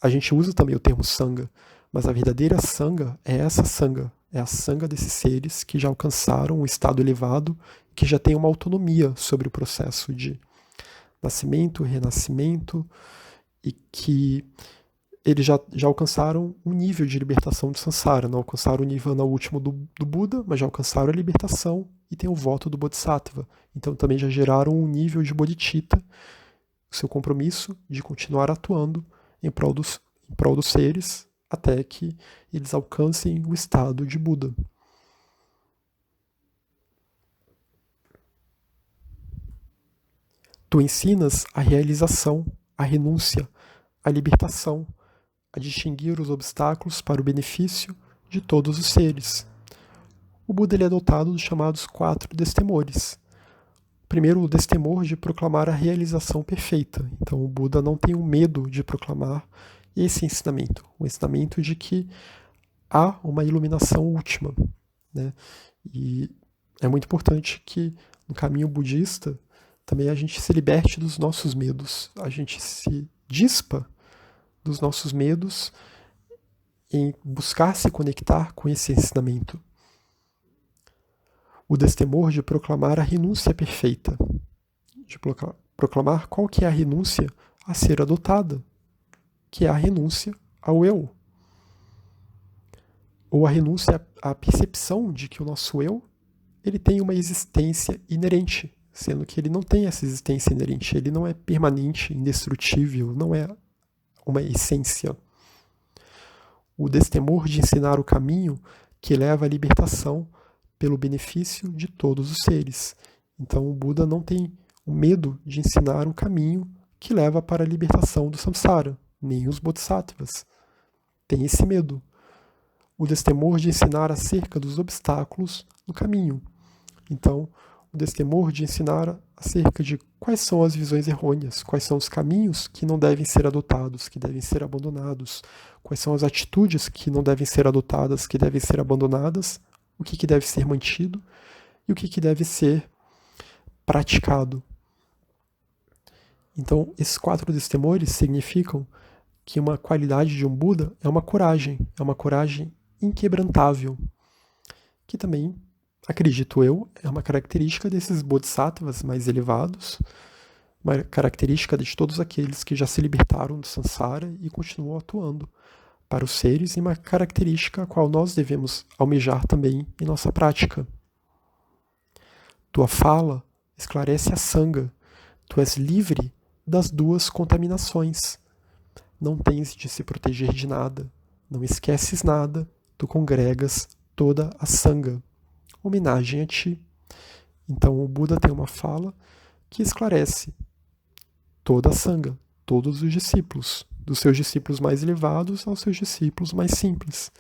[SPEAKER 1] A gente usa também o termo Sangha, mas a verdadeira Sangha é essa Sangha, é a Sangha desses seres que já alcançaram um estado elevado, que já têm uma autonomia sobre o processo de nascimento, renascimento, e que eles já alcançaram um nível de libertação de samsara, não alcançaram o nirvana último do Buda, mas já alcançaram a libertação e tem o voto do Bodhisattva. Então também já geraram um nível de Bodhicitta, o seu compromisso de continuar atuando em prol dos seres até que eles alcancem o estado de Buda. Tu ensinas a realização, a renúncia, a libertação, a distinguir os obstáculos para o benefício de todos os seres. O Buda ele é dotado dos chamados 4 destemores. Primeiro, o destemor de proclamar a realização perfeita. Então, o Buda não tem um medo de proclamar esse ensinamento, o ensinamento de que há uma iluminação última, né? E é muito importante que no caminho budista também a gente se liberte dos nossos medos, a gente se dispa dos nossos medos em buscar se conectar com esse ensinamento. O destemor de proclamar a renúncia perfeita, de proclamar qual que é a renúncia a ser adotada, que é a renúncia ao eu. Ou a renúncia à percepção de que o nosso eu ele tem uma existência inerente, sendo que ele não tem essa existência inerente, ele não é permanente, indestrutível, não é uma essência. O destemor de ensinar o caminho que leva à libertação pelo benefício de todos os seres. Então o Buda não tem o medo de ensinar o caminho que leva para a libertação do samsara, nem os bodhisattvas. Tem esse medo. O destemor de ensinar acerca dos obstáculos no caminho. Então, o destemor de ensinar acerca de quais são as visões errôneas, quais são os caminhos que não devem ser adotados, que devem ser abandonados, quais são as atitudes que não devem ser adotadas, que devem ser abandonadas, o que deve ser mantido e o que deve ser praticado. Então, esses 4 destemores significam que uma qualidade de um Buda é uma coragem inquebrantável, que também, acredito eu, é uma característica desses bodhisattvas mais elevados, uma característica de todos aqueles que já se libertaram do samsara e continuam atuando para os seres, e uma característica a qual nós devemos almejar também em nossa prática. Tua fala esclarece a sangha, tu és livre das 2 contaminações. Não tens de se proteger de nada, não esqueces nada, tu congregas toda a sangha. homenagem a ti. Então o Buda tem uma fala que esclarece toda a Sangha, todos os discípulos, dos seus discípulos mais elevados aos seus discípulos mais simples.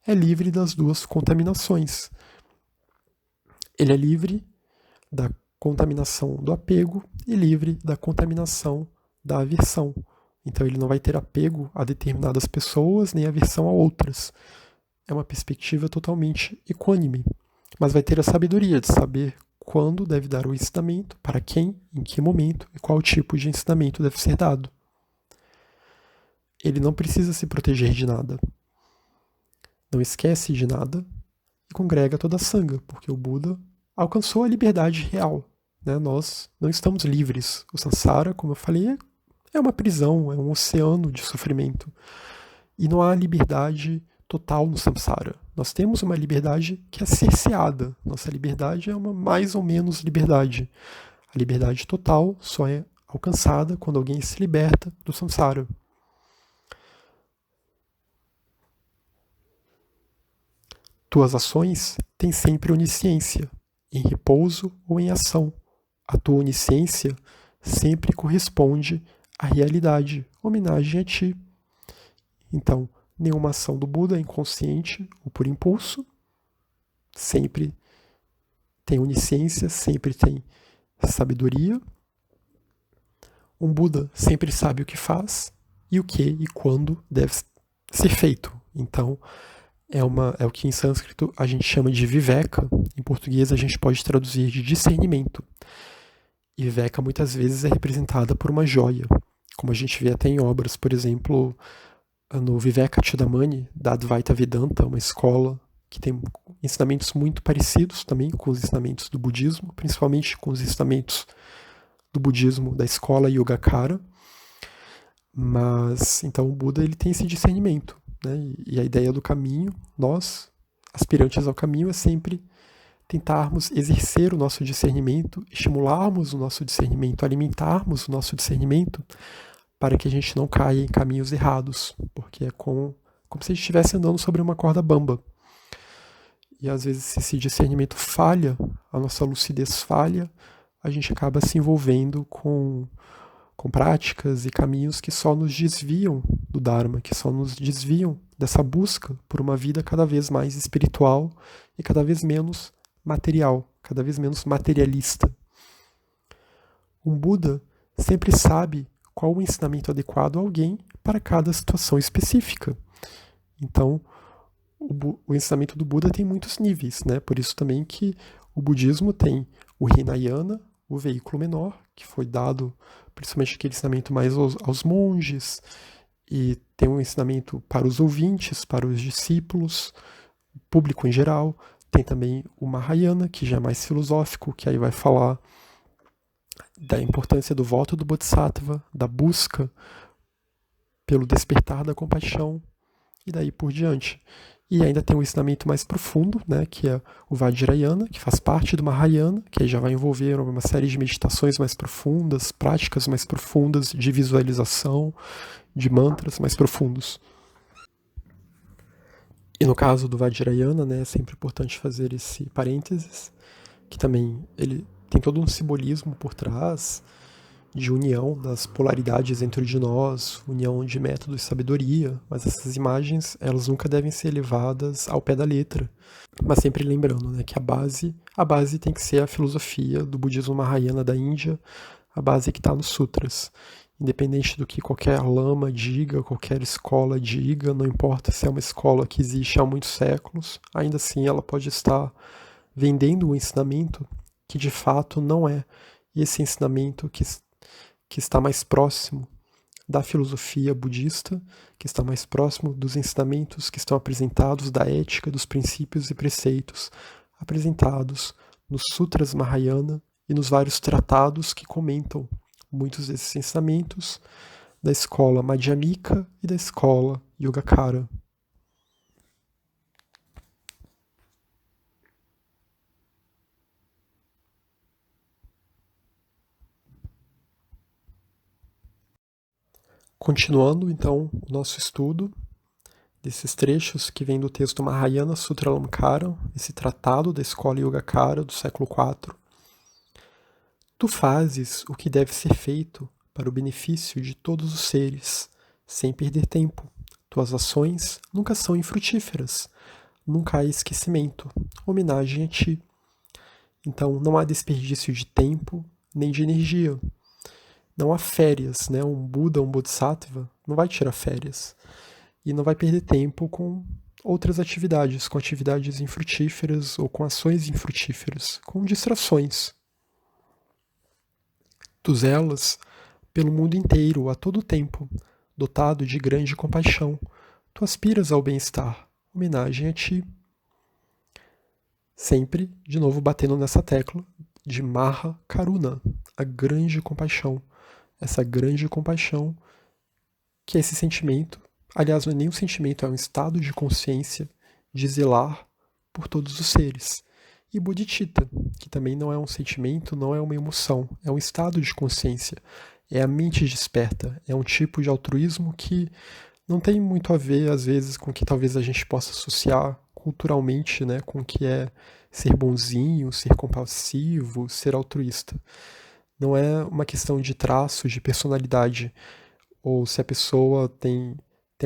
[SPEAKER 1] É livre das duas contaminações. Ele é livre da contaminação do apego e livre da contaminação da aversão. Então ele não vai ter apego a determinadas pessoas nem aversão a outras. É uma perspectiva totalmente equânime, mas vai ter a sabedoria de saber quando deve dar o ensinamento, para quem, em que momento e qual tipo de ensinamento deve ser dado. Ele não precisa se proteger de nada, não esquece de nada e congrega toda a Sangha, porque o Buda alcançou a liberdade real. Né? Nós não estamos livres. O Sansara, como eu falei, é uma prisão, é um oceano de sofrimento. E não há liberdade total no Samsara. Nós temos uma liberdade que é cerceada. Nossa liberdade é uma mais ou menos liberdade. A liberdade total só é alcançada quando alguém se liberta do Samsara. Tuas ações têm sempre onisciência, em repouso ou em ação. A tua onisciência sempre corresponde à realidade, homenagem a ti. Então, nenhuma ação do Buda é inconsciente ou por impulso, sempre tem onisciência, sempre tem sabedoria. Um Buda sempre sabe o que faz e o que e quando deve ser feito. Então, é o que em sânscrito a gente chama de viveka. Em português a gente pode traduzir de discernimento. E viveka muitas vezes é representada por uma joia, como a gente vê até em obras, por exemplo, no Viveka Chudamani, da Advaita Vedanta, uma escola que tem ensinamentos muito parecidos também com os ensinamentos do budismo, principalmente com os ensinamentos do budismo da escola Yogacara. Mas, então, o Buda ele tem esse discernimento. Né? E a ideia do caminho, nós, aspirantes ao caminho, é sempre tentarmos exercer o nosso discernimento, estimularmos o nosso discernimento, alimentarmos o nosso discernimento para que a gente não caia em caminhos errados, porque é como se a gente estivesse andando sobre uma corda bamba. E às vezes, se esse discernimento falha, a nossa lucidez falha, a gente acaba se envolvendo com práticas e caminhos que só nos desviam do Dharma, que só nos desviam dessa busca por uma vida cada vez mais espiritual e cada vez menos material, cada vez menos materialista. Um Buda sempre sabe qual o ensinamento adequado a alguém para cada situação específica. Então, o ensinamento do Buda tem muitos níveis, né? Por isso também que o budismo tem o Hinayana, o veículo menor, que foi dado principalmente aquele ensinamento mais aos monges, e tem um ensinamento para os ouvintes, para os discípulos, público em geral. Tem também o Mahayana, que já é mais filosófico, que aí vai falar da importância do voto do Bodhisattva, da busca pelo despertar da compaixão, e daí por diante. E ainda tem um ensinamento mais profundo, né, que é o Vajrayana, que faz parte do Mahayana, que aí já vai envolver uma série de meditações mais profundas, práticas mais profundas de visualização, de mantras mais profundos. E no caso do Vajrayana, né, é sempre importante fazer esse parênteses, que também ele tem todo um simbolismo por trás de união das polaridades dentro de nós, união de método e sabedoria, mas essas imagens elas nunca devem ser levadas ao pé da letra. Mas sempre lembrando, né, que a base tem que ser a filosofia do budismo Mahayana da Índia, a base que está nos sutras. Independente do que qualquer lama diga, qualquer escola diga, não importa se é uma escola que existe há muitos séculos, ainda assim ela pode estar vendendo um ensinamento que de fato não é esse ensinamento que está mais próximo da filosofia budista, que está mais próximo dos ensinamentos que estão apresentados, da ética, dos princípios e preceitos apresentados nos Sutras Mahayana e nos vários tratados que comentam muitos desses ensinamentos da escola Madhyamika e da escola Yogacara. Continuando, então, o nosso estudo desses trechos que vem do texto Mahayana Sutralamkara, esse tratado da escola Yogacara do século IV. Tu fazes o que deve ser feito para o benefício de todos os seres, sem perder tempo. Tuas ações nunca são infrutíferas, nunca há esquecimento, homenagem a ti. Então não há desperdício de tempo nem de energia. Não há férias, né? Um Buda, um Bodhisattva não vai tirar férias e não vai perder tempo com outras atividades, com atividades infrutíferas ou com ações infrutíferas, com distrações. Tu zelas pelo mundo inteiro a todo tempo, dotado de grande compaixão. Tu aspiras ao bem-estar, homenagem a ti. Sempre, de novo, batendo nessa tecla de Maha Karuna, a grande compaixão. Essa grande compaixão, que é esse sentimento, aliás, não é nem um sentimento, é um estado de consciência de zelar por todos os seres. E bodhicitta, que também não é um sentimento, não é uma emoção, é um estado de consciência. É a mente desperta, é um tipo de altruísmo que não tem muito a ver, às vezes, com o que talvez a gente possa associar culturalmente, né, com o que é ser bonzinho, ser compassivo, ser altruísta. Não é uma questão de traços, de personalidade, ou se a pessoa tem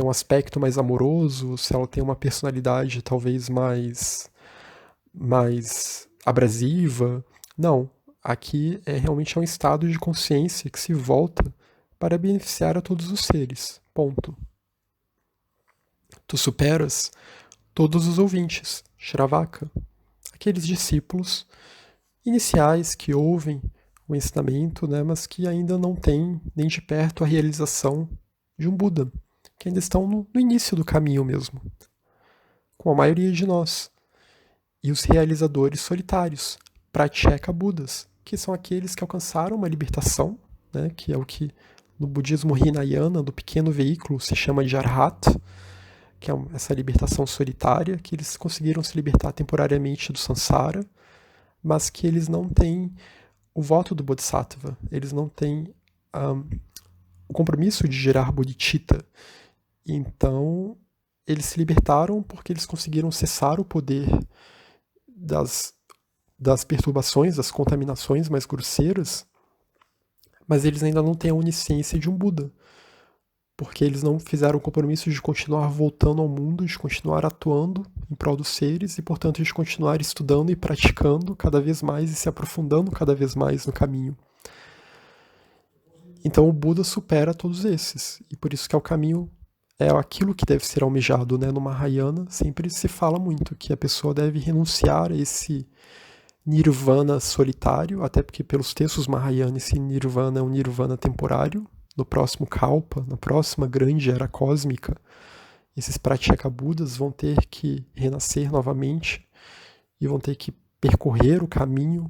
[SPEAKER 1] um aspecto mais amoroso, se ela tem uma personalidade talvez mais abrasiva. Não, aqui realmente é um estado de consciência que se volta para beneficiar a todos os seres. Ponto. Tu superas todos os ouvintes, Shravaka, aqueles discípulos iniciais que ouvem o ensinamento, né, mas que ainda não têm nem de perto a realização de um Buda, que ainda estão no início do caminho mesmo, com a maioria de nós. E os realizadores solitários, Pratyeka Budas, que são aqueles que alcançaram uma libertação, né, que é o que no budismo Hinayana, do pequeno veículo, se chama de Arhat, que é essa libertação solitária, que eles conseguiram se libertar temporariamente do samsara, mas que eles não têm o voto do Bodhisattva, eles não têm o compromisso de gerar bodhicitta. Então, eles se libertaram porque eles conseguiram cessar o poder das perturbações, das contaminações mais grosseiras, mas eles ainda não têm a onisciência de um Buda, porque eles não fizeram o compromisso de continuar voltando ao mundo, de continuar atuando em prol dos seres e, portanto, de continuar estudando e praticando cada vez mais e se aprofundando cada vez mais no caminho. Então o Buda supera todos esses, e por isso que é o caminho, é aquilo que deve ser almejado, né? No Mahayana sempre se fala muito que a pessoa deve renunciar a esse nirvana solitário, até porque pelos textos Mahayana esse nirvana é um nirvana temporário. No próximo Kalpa, na próxima grande era cósmica, esses Pratyeka Budas vão ter que renascer novamente e vão ter que percorrer o caminho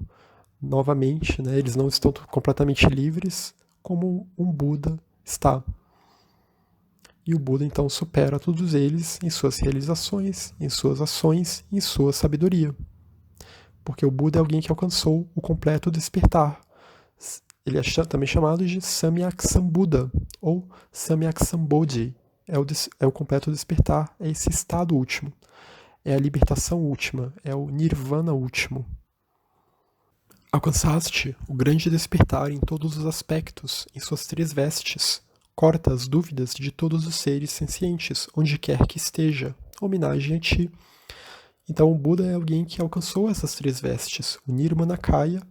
[SPEAKER 1] novamente, né? Eles não estão completamente livres como um Buda está. E o Buda então supera todos eles em suas realizações, em suas ações, em sua sabedoria. Porque o Buda é alguém que alcançou o completo despertar. Ele é também chamado de Samyak Sambuddha ou Samyak Sambodhi. É o completo despertar, é esse estado último. É a libertação última, é o nirvana último. Alcançaste o grande despertar em todos os aspectos, em suas três vestes. Corta as dúvidas de todos os seres sencientes, onde quer que esteja. Homenagem a ti. Então o Buda é alguém que alcançou essas três vestes. O Nirmanakaya,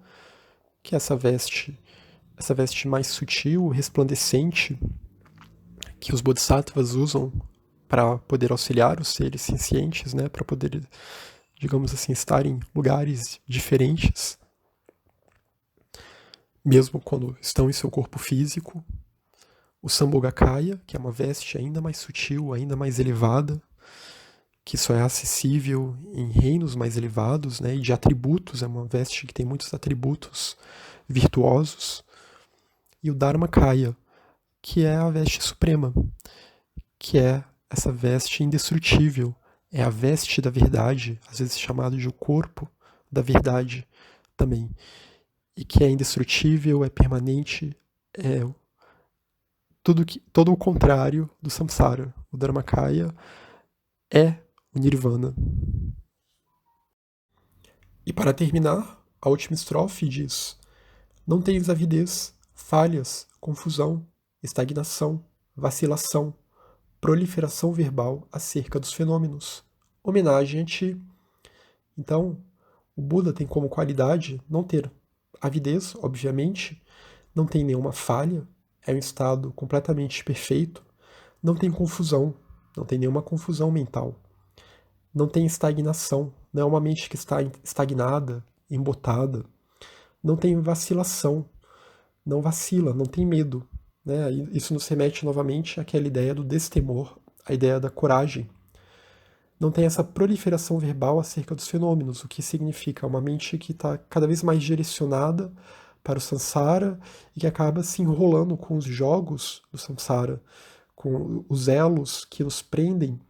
[SPEAKER 1] que é essa veste mais sutil, resplandecente, que os bodhisattvas usam para poder auxiliar os seres sencientes, né, para poder, digamos assim, estar em lugares diferentes, mesmo quando estão em seu corpo físico. O Sambhogakaya, que é uma veste ainda mais sutil, ainda mais elevada, que só é acessível em reinos mais elevados, né, e de atributos, é uma veste que tem muitos atributos virtuosos. E o Dharmakaya, que é a veste suprema, que é essa veste indestrutível, é a veste da verdade, às vezes chamado de o corpo da verdade também, e que é indestrutível, é permanente, é todo o contrário do samsara. O Dharmakaya é o Nirvana. E para terminar, a última estrofe diz: não tens avidez, falhas, confusão, estagnação, vacilação, proliferação verbal acerca dos fenômenos. Homenagem a ti. Então, o Buda tem como qualidade não ter avidez, obviamente, não tem nenhuma falha, é um estado completamente perfeito, não tem confusão, não tem nenhuma confusão mental, não tem estagnação, não é uma mente que está estagnada, embotada, não tem vacilação, não vacila, não tem medo. Né? Isso nos remete novamente àquela ideia do destemor, a ideia da coragem. Não tem essa proliferação verbal acerca dos fenômenos, o que significa uma mente que está cada vez mais direcionada para o samsara e que acaba se enrolando com os jogos do samsara, com os elos que nos prendem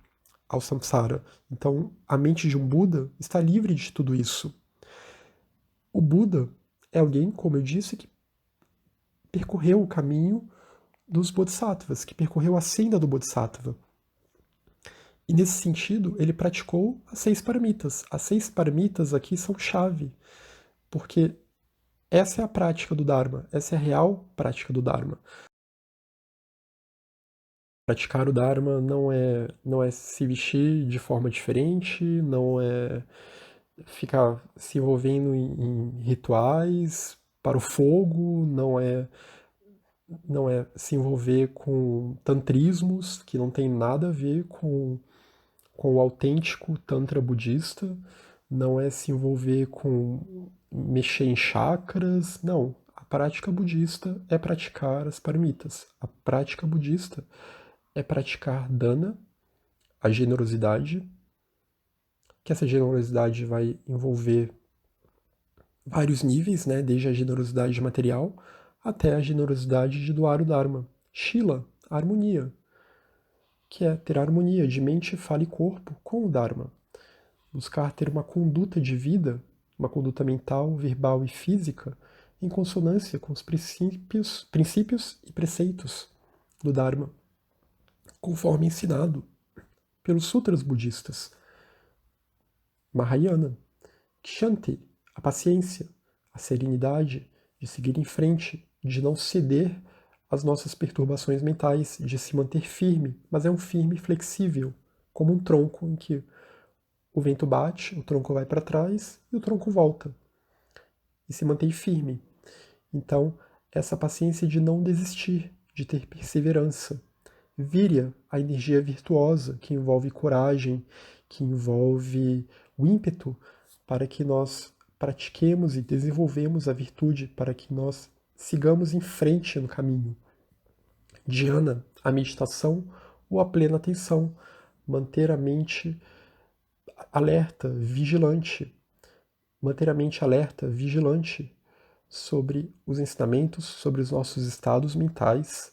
[SPEAKER 1] ao samsara. Então, a mente de um Buda está livre de tudo isso. O Buda é alguém, como eu disse, que percorreu o caminho dos bodhisattvas, que percorreu a senda do bodhisattva. E nesse sentido, ele praticou as 6 paramitas. As 6 paramitas aqui são chave, porque essa é a prática do Dharma, essa é a real prática do Dharma. Praticar o Dharma não é se vestir de forma diferente, não é ficar se envolvendo em rituais para o fogo, não é se envolver com tantrismos, que não tem nada a ver com o autêntico Tantra budista, não é se envolver com mexer em chakras, não. A prática budista é praticar as paramitas. A prática budista é praticar dana, a generosidade, que essa generosidade vai envolver vários níveis, né, desde a generosidade material até a generosidade de doar o Dharma. Shila, a harmonia, que é ter harmonia de mente, fala e corpo com o Dharma. Buscar ter uma conduta de vida, uma conduta mental, verbal e física, em consonância com os princípios e preceitos do Dharma, conforme ensinado pelos sutras budistas. Mahayana, Kshanti, a paciência, a serenidade de seguir em frente, de não ceder às nossas perturbações mentais, de se manter firme, mas é um firme flexível, como um tronco em que o vento bate, o tronco vai para trás e o tronco volta. E se mantém firme. Então, essa paciência de não desistir, de ter perseverança. Virya, a energia virtuosa, que envolve coragem, que envolve o ímpeto para que nós pratiquemos e desenvolvemos a virtude, para que nós sigamos em frente no caminho. Dhyana, a meditação ou a plena atenção, manter a mente alerta, vigilante, manter a mente alerta, vigilante sobre os ensinamentos, sobre os nossos estados mentais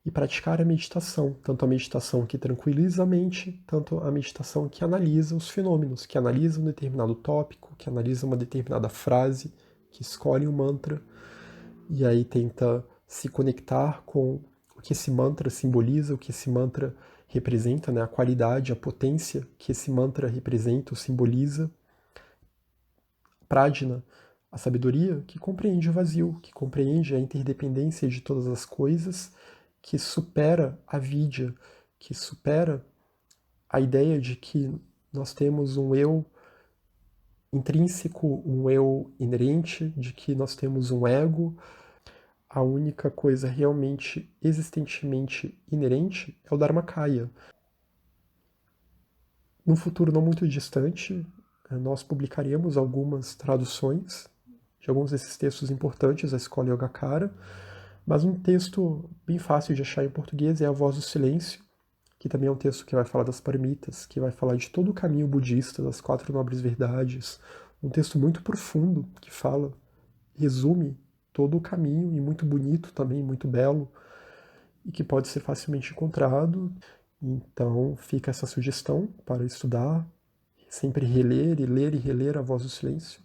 [SPEAKER 1] e praticar a meditação, tanto a meditação que tranquiliza a mente, tanto a meditação que analisa os fenômenos, que analisa um determinado tópico, que analisa uma determinada frase, que escolhe um mantra e aí tenta se conectar com o que esse mantra simboliza, o que esse mantra representa, né? A qualidade, a potência que esse mantra representa ou simboliza. Prajna, a sabedoria que compreende o vazio, que compreende a interdependência de todas as coisas, que supera a vidya, que supera a ideia de que nós temos um eu intrínseco, um eu inerente, de que nós temos um ego. A única coisa realmente existentemente inerente é o Dharmakaya. Num futuro não muito distante, nós publicaremos algumas traduções de alguns desses textos importantes da Escola Yogacara, mas um texto bem fácil de achar em português é A Voz do Silêncio, que também é um texto que vai falar das paramitas, que vai falar de todo o caminho budista, das 4 nobres verdades, um texto muito profundo que fala, resume todo o caminho e muito bonito também, muito belo, e que pode ser facilmente encontrado. Então fica essa sugestão para estudar, sempre reler e ler e reler A Voz do Silêncio.